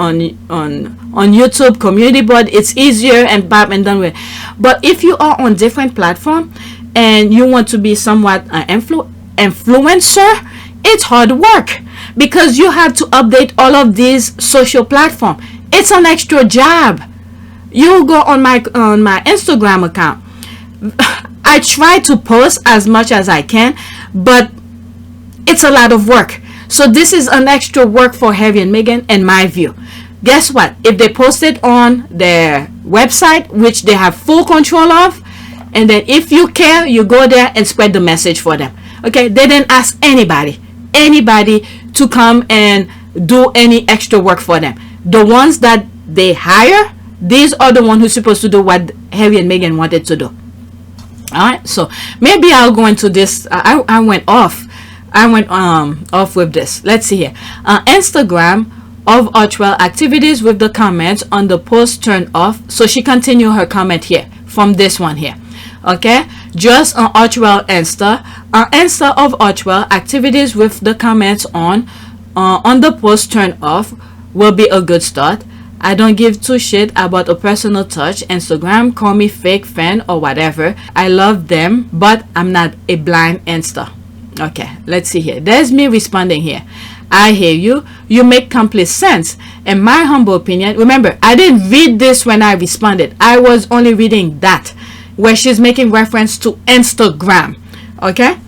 YouTube community board. It's easier and bam and done with. But if you are on different platform and you want to be somewhat an influencer, it's hard work, because you have to update all of these social platforms. It's an extra job. You go on my Instagram account. I try to post as much as I can, but it's a lot of work. So this is an extra work for Harry and Meghan, in my view. Guess what? If they post it on their website, which they have full control of, and then if you care, you go there and spread the message for them. Okay? They didn't ask anybody to come and do any extra work for them. The ones that they hire, these are the ones who's supposed to do what Harry and Meghan wanted to do. Alright, so maybe I'll go into this. I went off with this. Let's see here. Instagram of Archwell activities with the comments on the post turned off. So she continued her comment here from this one here. Okay, just on Archwell Insta of Archwell activities with the comments on the post turned off will be a good start. I don't give two shit about a personal touch. Instagram, call me fake fan or whatever. I love them, but I'm not a blind Insta. Okay, let's see here. There's me responding here. I hear you. You make complete sense. In my humble opinion, remember, I didn't read this when I responded. I was only reading that, where she's making reference to Instagram. Okay?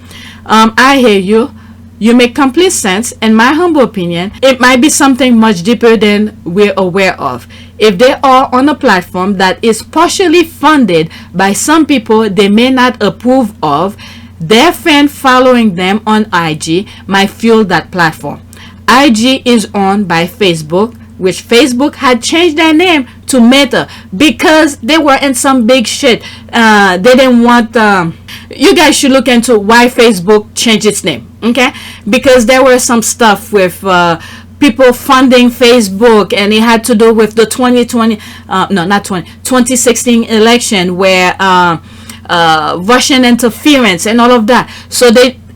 I hear you. You make complete sense. In my humble opinion, it might be something much deeper than we're aware of. If they are on a platform that is partially funded by some people they may not approve of, their fan following them on IG might fuel that platform. IG is owned by Facebook, which Facebook had changed their name to Meta because they were in some big shit. They didn't want you guys should look into why Facebook changed its name, okay? Because there were some stuff with people funding Facebook, and it had to do with the 2016 election, where Russian interference and all of that. So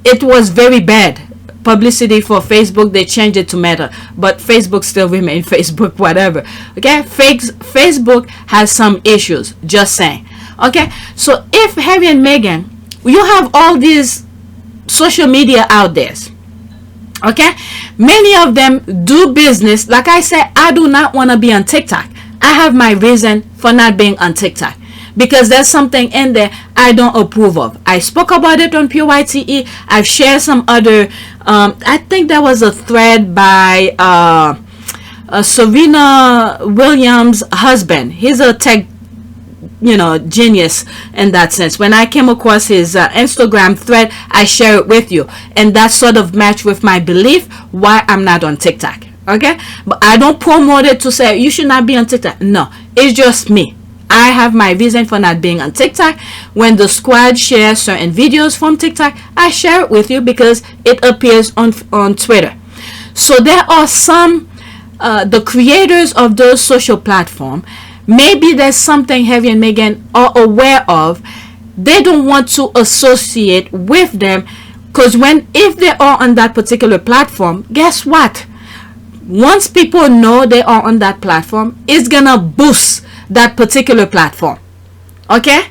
it was very bad publicity for Facebook. They changed it to Meta, but Facebook still remains Facebook, whatever. Okay, Facebook has some issues, just saying. Okay, so if Harry and Meghan, you have all these social media out there, okay, many of them do business. Like I said, I do not want to be on TikTok. I have my reason for not being on TikTok, because there's something in there I don't approve of. I spoke about it on PYTE. I've shared some other, I think there was a thread by Serena Williams' husband. He's a tech, genius in that sense. When I came across his Instagram thread, I share it with you. And that sort of matched with my belief why I'm not on TikTok. Okay? But I don't promote it to say you should not be on TikTok. No, it's just me. I have my reason for not being on TikTok. When the squad shares certain videos from TikTok, I share it with you because it appears on Twitter. So there are some, the creators of those social platforms, maybe there's something Harry and Meghan are aware of. They don't want to associate with them, because if they are on that particular platform, guess what? once people know they are on that platform, it's gonna boost that particular platform. Okay,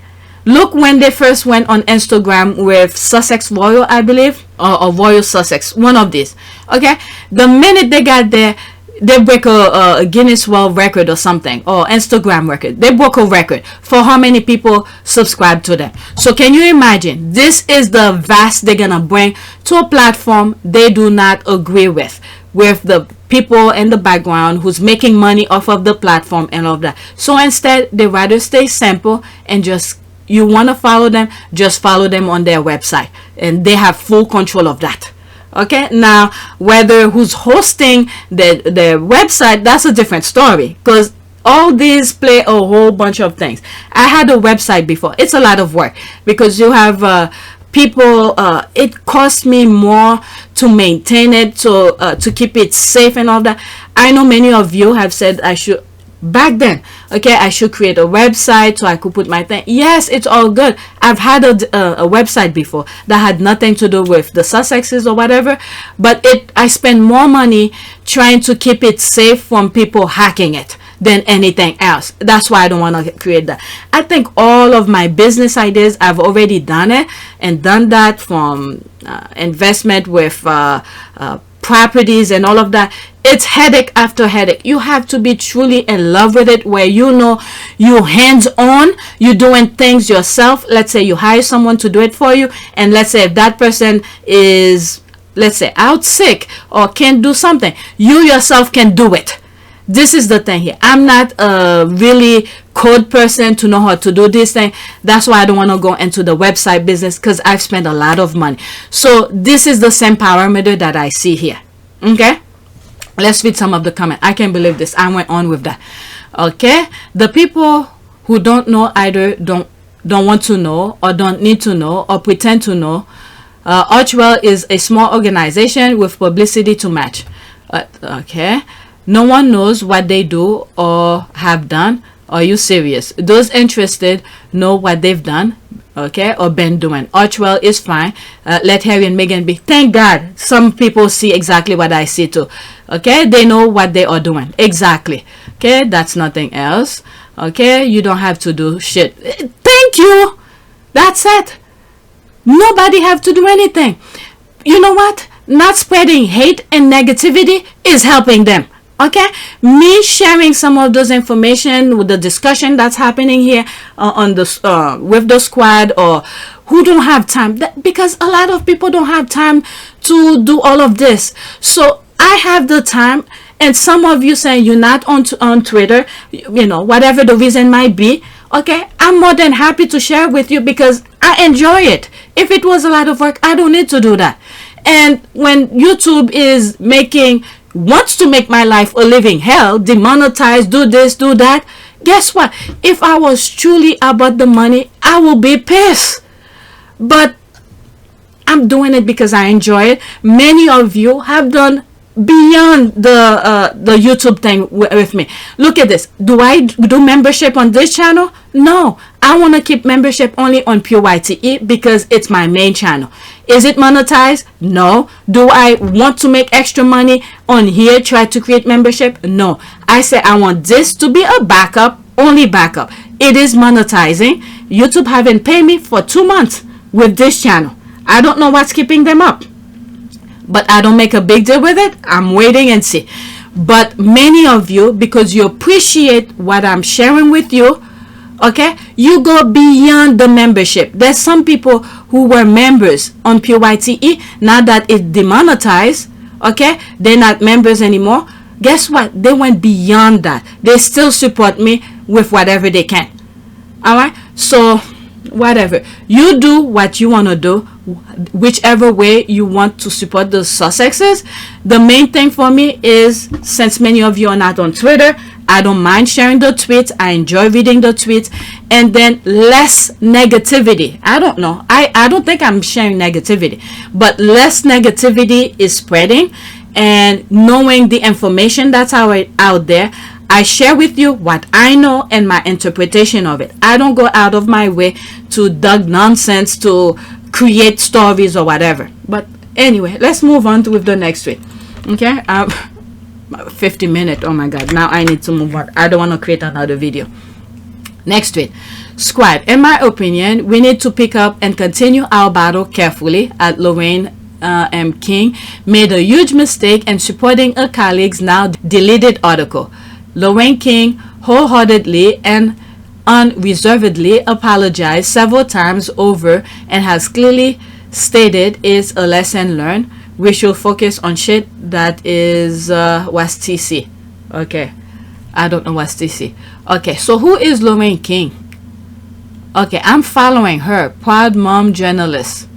look when they first went on Instagram with Sussex Royal, I believe, or Royal Sussex, one of these. Okay, the minute they got there, they break a Guinness World Record or something, or Instagram record. They broke a record for how many people subscribe to them. So can you imagine? This is the vast they're gonna bring to a platform they do not agree with the people in the background who's making money off of the platform and all of that. So instead, they rather stay simple and just, you want to follow them, just follow them on their website, and they have full control of that. Okay, now whether who's hosting their website, that's a different story, because all these play a whole bunch of things. I had a website before. It's a lot of work because you have people, it cost me more to maintain it, to keep it safe and all that. I know many of you have said I should, back then, okay, I should create a website so I could put my thing. Yes, it's all good. I've had a website before that had nothing to do with the Sussexes or whatever, but I spend more money trying to keep it safe from people hacking it than anything else. That's why I don't want to create that. I think all of my business ideas, I've already done it and done that, from investment with properties and all of that. It's headache after headache. You have to be truly in love with it, where you know you hands-on, you're doing things yourself. Let's say you hire someone to do it for you, and let's say if that person is, let's say, out sick or can't do something, you yourself can do it. This is the thing here. I'm not a really code person to know how to do this thing. That's why I don't want to go into the website business, because I've spent a lot of money. So this is the same parameter that I see here. Okay, let's read some of the comment. I can't believe this. I went on with that. Okay, the people who don't know, either don't want to know, or don't need to know, or pretend to know. Archwell is a small organization with publicity to match. Okay, no one knows what they do or have done. Are you serious? Those interested know what they've done, okay, or been doing. Archwell is fine. Let Harry and Meghan be. Thank God some people see exactly what I see too. Okay, they know what they are doing exactly. Okay, that's nothing else. Okay, you don't have to do shit. Thank you. That's it. Nobody have to do anything. You know what? Not spreading hate and negativity is helping them. Okay, me sharing some of those information with the discussion that's happening here on the with the squad, or who don't have time, because a lot of people don't have time to do all of this. So I have the time, and some of you saying you're not on Twitter, you know, whatever the reason might be. Okay, I'm more than happy to share with you because I enjoy it. If it was a lot of work, I don't need to do that. And when YouTube is wants to make my life a living hell, demonetize, do this, do that, guess what? If I was truly about the money, I will be pissed. But I'm doing it because I enjoy it. Many of you have done beyond the YouTube thing with me. Look at this. Do I do membership on this channel? No, I want to keep membership only on Pure YTE because it's my main channel. Is it monetized? No. Do I want to make extra money on here, try to create membership? No. I say I want this to be a backup, only backup. It is monetizing. YouTube haven't paid me for 2 months with this channel. I don't know what's keeping them up, but I don't make a big deal with it. I'm waiting and see. But many of you, because you appreciate what I'm sharing with you, okay, you go beyond the membership. There's some people who were members on Pure YTE. Now that it's demonetized, okay, they're not members anymore. Guess what? They went beyond that. They still support me with whatever they can. All right, so whatever, you do what you want to do, whichever way you want to support the Sussexes. The main thing for me is, since many of you are not on Twitter, I don't mind sharing the tweets. I enjoy reading the tweets. And then less negativity. I don't know, I don't think I'm sharing negativity, but less negativity is spreading, and knowing the information that's out there, I share with you what I know and my interpretation of it. I don't go out of my way to dug nonsense to create stories or whatever. But anyway, let's move on with the next tweet. Okay, 50 minutes. Oh my god, now I need to move on. I don't want to create another video. Next tweet. Squad, in my opinion, we need to pick up and continue our battle carefully. At Lorraine M. King made a huge mistake in supporting a colleague's now deleted article. Lorraine King wholeheartedly and unreservedly apologized several times over and has clearly stated it's a lesson learned. We should focus on shit that is what's TC. Okay, I don't know what's TC. Okay, so who is Lorraine King? Okay, I'm following her. Proud mom journalist.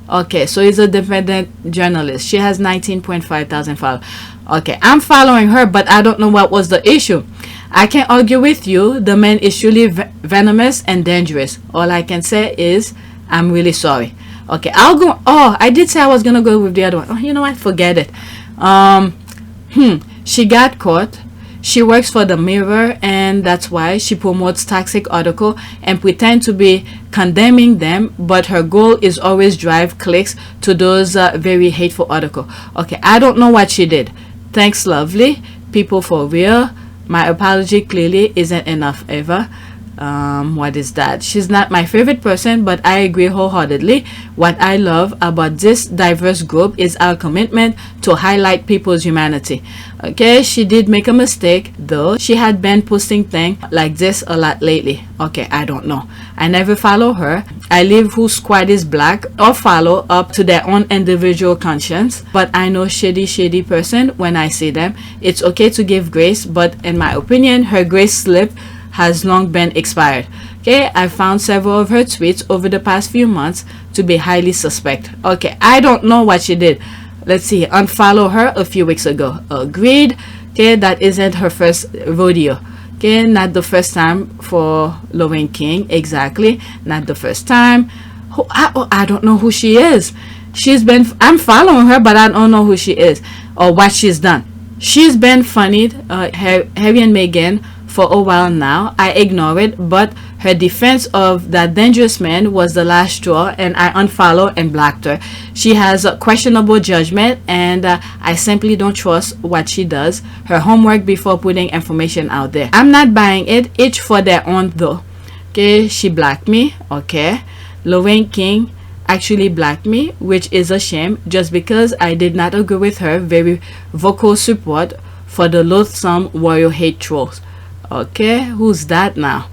Okay, so he's a independent journalist. She has 19.5 thousand followers. Okay, I'm following her, but I don't know what was the issue. I can't argue with you. The man is truly venomous and dangerous. All I can say is I'm really sorry. Okay, I'll go. Oh, I did say I was gonna go with the other one. Oh, you know what? Forget it. She got caught. She works for the Mirror, and that's why she promotes toxic article and pretend to be condemning them, but her goal is always drive clicks to those very hateful article. Okay, I don't know what she did. Thanks, lovely people, for real. My apology clearly isn't enough ever. What is that? She's not my favorite person, but I agree wholeheartedly. What I love about this diverse group is our commitment to highlight people's humanity. Okay, she did make a mistake though. She had been posting things like this a lot lately. Okay, I don't know. I never follow her. I leave whose squad is black or follow up to their own individual conscience, but I know shady person when I see them. It's okay to give grace, but in my opinion, her grace slip has long been expired. Okay, I found several of her tweets over the past few months to be highly suspect. Okay, I don't know what she did. Let's see, unfollow her a few weeks ago. Agreed. Okay, that isn't her first rodeo. Okay, not the first time for Lorraine King. Exactly, not the first time. I don't know who she is. I'm following her, but I don't know who she is or what she's done. She's been funnied, Harry and Meghan, for a while now. I ignore it, but her defense of that dangerous man was the last straw, and I unfollowed and blocked her. She has a questionable judgment, and I simply don't trust what she does. Her homework before putting information out there. I'm not buying it. Each for their own though. Okay, she blocked me. Okay, Lorraine King actually blocked me, which is a shame, just because I did not agree with her very vocal support for the loathsome royal hate trolls. Okay, who's that now?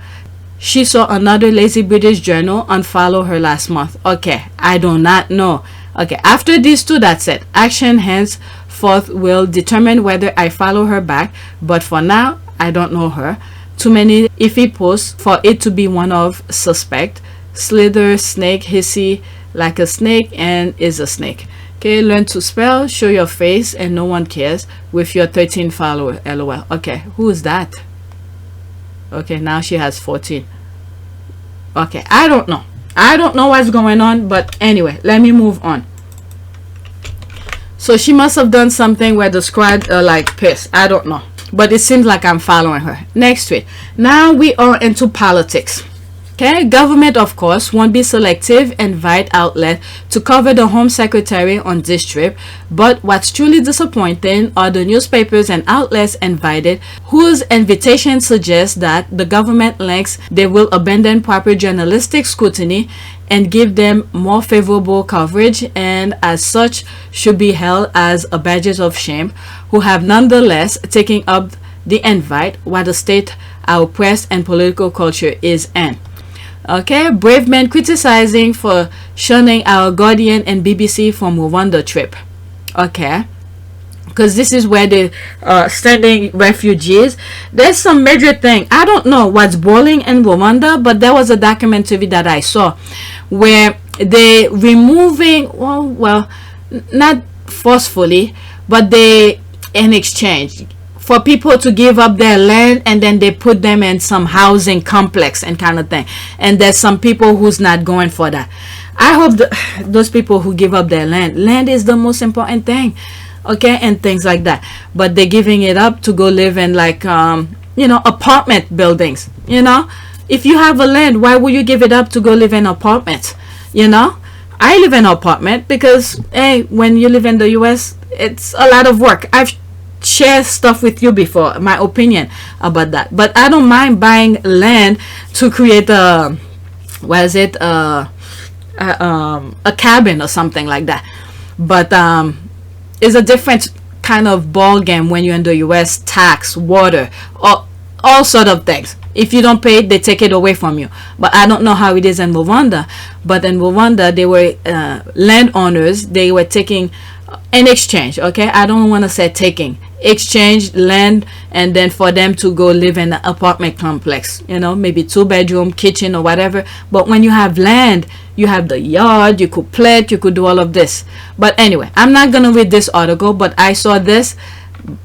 She saw another lazy British journal unfollow her last month. Okay, I do not know. Okay, after these two, that's it. Action henceforth will determine whether I follow her back, but for now, I don't know her. Too many iffy posts for it to be one of suspect. Slither, snake, hissy like a snake, and is a snake. Okay, learn to spell, show your face, and no one cares with your 13 followers. LOL. Okay, who is that? Okay, now she has 14. Okay, I don't know. I don't know what's going on, but anyway, let me move on. So she must have done something where the squad are like pissed. I don't know, but it seems like I'm following her. Next tweet. Now we are into politics. Okay, government of course won't be selective and invite outlet to cover the Home Secretary on this trip, but what's truly disappointing are the newspapers and outlets invited whose invitation suggests that the government thinks they will abandon proper journalistic scrutiny and give them more favorable coverage, and as such should be held as a badges of shame, who have nonetheless taken up the invite while the state our press and political culture is in. Okay, brave men criticizing for shunning our Guardian and BBC from Rwanda trip. Okay, because this is where the standing refugees. There's some major thing. I don't know what's boiling in Rwanda, but there was a documentary that I saw where they removing, well, not forcefully, but they in exchange for people to give up their land, and then they put them in some housing complex and kind of thing. And there's some people who's not going for that. I hope those people who give up their land is the most important thing, okay, and things like that. But they're giving it up to go live in like apartment buildings. You know, if you have a land, why would you give it up to go live in apartments? You know, I live in an apartment because hey, when you live in the US, it's a lot of work. I've share stuff with you before, my opinion about that. But I don't mind buying land to create a, what is it, a cabin or something like that. But it's a different kind of ball game when you're in the US. Tax, water, all sort of things. If you don't pay it, they take it away from you. But I don't know how it is in Rwanda. But in Rwanda, they were landowners. They were taking in exchange. Okay, I don't want to say taking, exchange land, and then for them to go live in an apartment complex. You know, maybe 2-bedroom, kitchen or whatever. But when you have land, you have the yard. You could plant. You could do all of this. But anyway, I'm not gonna read this article. But I saw this.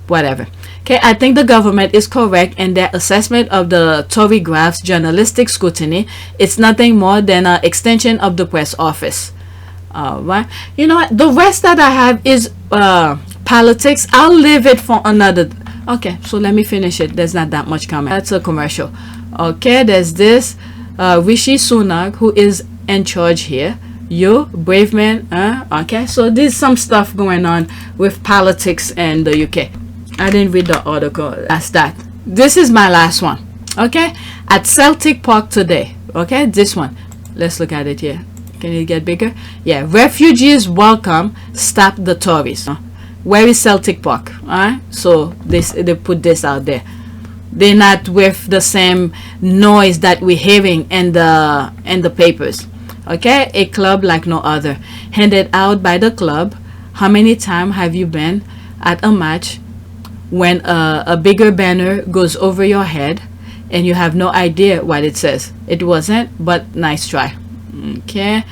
Whatever. Okay, I think the government is correct in their assessment of the Tory graph's journalistic scrutiny. It's nothing more than an extension of the press office. Right? You know what? The rest that I have is politics. I'll leave it for another. Okay, so let me finish it. There's not that much coming. That's a commercial. Okay, there's this. Rishi Sunak, who is in charge here. You brave man. Okay, so there's some stuff going on with politics in the UK. I didn't read the article. That's that. This is my last one. Okay, at Celtic Park today. Okay, this one. Let's look at it here. Can it get bigger? Yeah, refugees welcome. Stop the Tories. Where is Celtic Park? Alright, so they put this out there. They're not with the same noise that we're hearing in the papers. Okay, a club like no other, handed out by the club. How many times have you been at a match when a bigger banner goes over your head and you have no idea what it says? It wasn't, but nice try. Okay,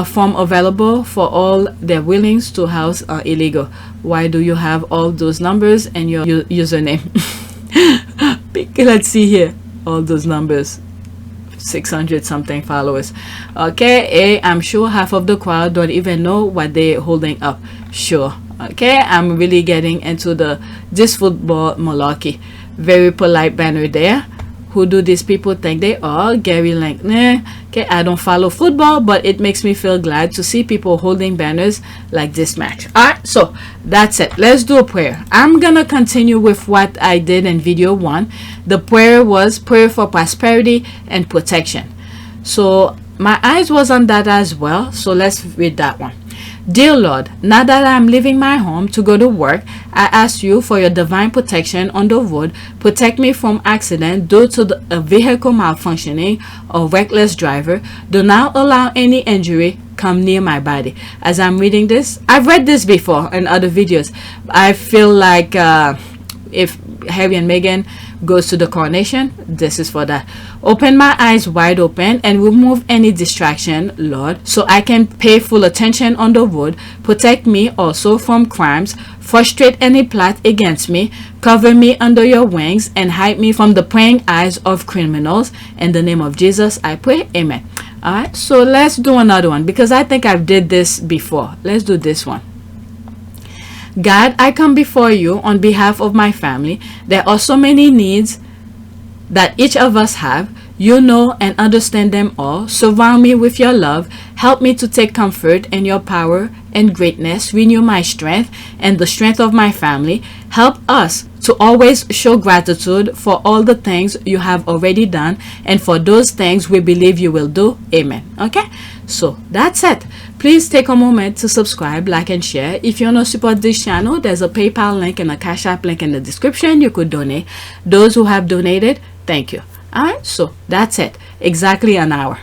form available for all their willings to house illegal. Why do you have all those numbers and your username? Let's see here, all those numbers. 600 something followers. Okay, I'm sure half of the crowd don't even know what they're holding up. Sure. Okay, I'm really getting into this football malarkey. Very polite banner there. Who do these people think they are? Gary Lankner. Okay, I don't follow football, but it makes me feel glad to see people holding banners like this match. Alright, so that's it. Let's do a prayer. I'm gonna continue with what I did in video 1. The prayer was prayer for prosperity and protection. So my eyes was on that as well. So let's read that one. Dear Lord, now that I'm leaving my home to go to work, I ask you for your divine protection on the road. Protect me from accident due to a vehicle malfunctioning or reckless driver. Do not allow any injury come near my body. As I'm reading this, I've read this before in other videos. I feel like if Harry and Meghan goes to the coronation, this is for that. Open my eyes wide open and remove any distraction, Lord, so I can pay full attention on the road. Protect me also from crimes. Frustrate any plot against me. Cover me under your wings and hide me from the prying eyes of criminals. In the name of Jesus, I pray. Amen. Alright, so let's do another one because I think I've did this before. Let's do this one. God, I come before you on behalf of my family. There are so many needs that each of us have. You know and understand them all. Surround me with your love. Help me to take comfort in your power and greatness. Renew my strength and the strength of my family. Help us to always show gratitude for all the things you have already done and for those things we believe you will do. Amen. Okay, so that's it. Please take a moment to subscribe, like, and share. If you want to support this channel, there's a PayPal link and a Cash App link in the description. You could donate. Those who have donated, thank you. Alright, so that's it. Exactly an hour.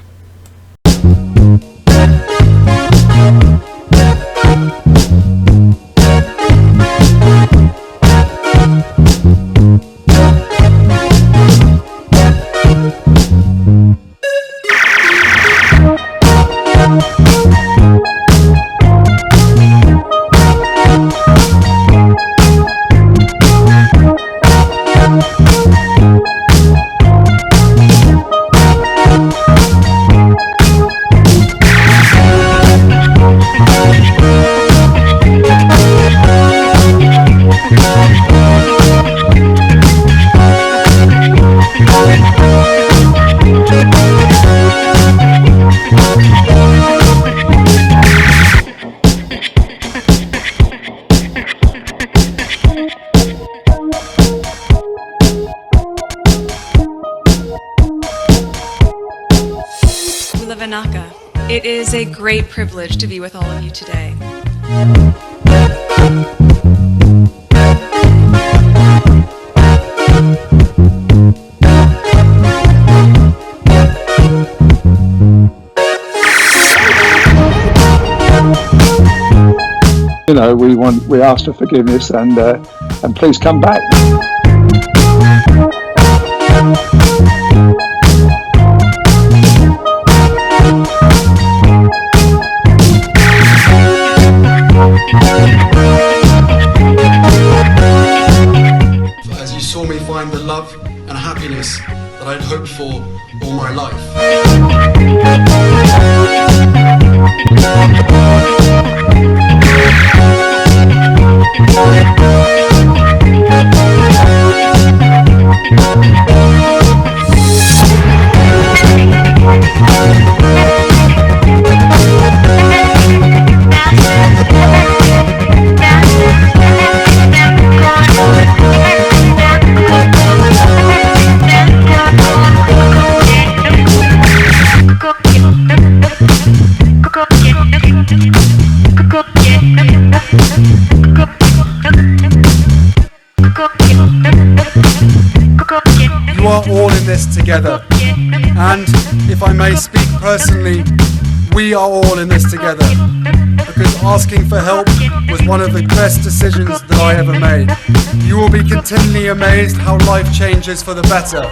It is a great privilege to be with all of you today. You know, we ask for forgiveness and please come back. As you saw me find the love and happiness that I'd hoped for all my life. You are all in this together, and if I may speak personally, we are all in this together, because asking for help was one of the best decisions that I ever made. You will be continually amazed how life changes for the better.